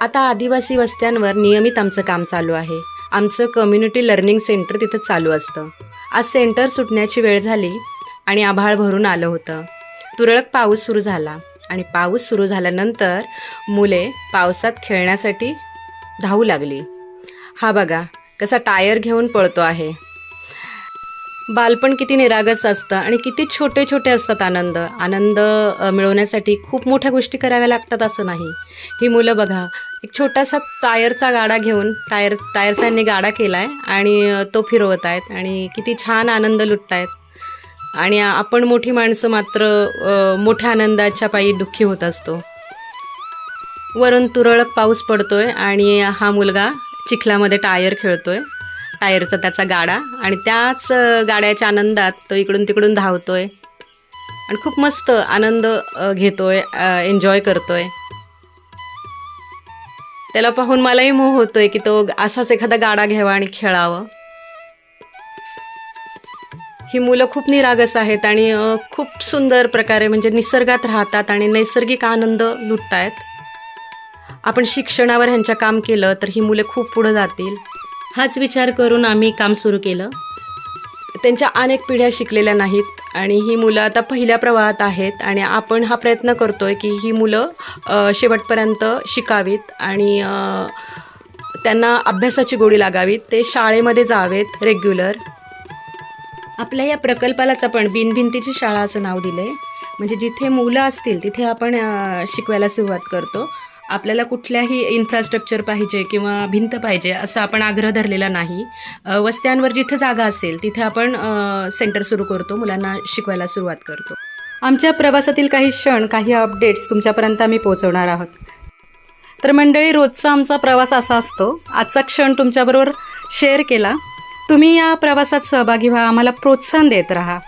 आता आदिवासी वस्त्यांवर नियमित आमचं काम चालू आहे. आमचं कम्युनिटी लर्निंग सेंटर तिथं चालू असतं. आज सेंटर सुटण्याची वेळ झाली आणि आभाळ भरून आलं होतं. तुरळक पाऊस सुरू झाला आणि पाऊस सुरू झाल्यानंतर मुले पावसात खेळण्यासाठी धावू लागली. हा बघा कसा टायर घेऊन पळतो आहे. बालपण किती निरागस असतं आणि किती छोटे छोटे असतात. आनंद मिळवण्यासाठी खूप मोठ्या गोष्टी कराव्या लागतात असं नाही. ही मुलं बघा एक छोटासा टायरचा गाडा घेऊन टायरचा यांनी गाडा केला आहे आणि तो फिरवत आहेत आणि किती छान आनंद लुटत आहेत. आणि आपण मोठी माणसं मात्र मोठ्या आनंदाच्या पायी दुःखी होत असतो. वरून तुरळक पाऊस पडतोय आणि हा मुलगा चिखलामध्ये टायर खेळतोय. टायरचा त्याचा गाडा आणि त्याच गाड्याच्या आनंदात तो इकडून तिकडून धावतोय आणि खूप मस्त आनंद घेतोय, एन्जॉय करतोय. त्याला पाहून मलाही मोह होतोय की तो असाच एखादा गाडा घ्यावा आणि खेळावं. ही मुलं खूप निरागस आहेत आणि खूप सुंदर प्रकारे म्हणजे निसर्गात राहतात आणि नैसर्गिक आनंद लुटतायत. आपण शिक्षणावर ह्यांच्या काम केलं तर ही मुले खूप पुढे जातील हाच विचार करून आम्ही काम सुरू केलं. त्यांच्या अनेक पिढ्या शिकलेल्या नाहीत आणि ही मुलं आता पहिल्या प्रवाहात आहेत आणि आपण हा प्रयत्न करतोय की ही मुलं शेवटपर्यंत शिकावीत आणि त्यांना अभ्यासाची गोडी लागावीत. ते शाळेमध्ये जावेत रेग्युलर. आपल्या या प्रकल्पालाच आपण बिनभिंतीची शाळा असं नाव दिलं आहे. म्हणजे जिथे मुलं असतील तिथे आपण शिकवायला सुरुवात करतो. आपल्याला कुठल्याही इन्फ्रास्ट्रक्चर पाहिजे किंवा भिंत पाहिजे असं आपण आग्रह धरलेला नाही. वस्त्यांवर जिथे जागा असेल तिथे आपण सेंटर सुरू करतो, मुलांना शिकवायला सुरुवात करतो. आमच्या प्रवासातील काही क्षण, काही अपडेट्स तुमच्यापर्यंत आम्ही पोहोचवणार आहोत. तर मंडळी, रोजचा आमचा प्रवास असा असतो. आजचा क्षण तुमच्याबरोबर शेअर केला. तुम्ही या प्रवासात सहभागी व्हा, आम्हाला प्रोत्साहन देत राहा.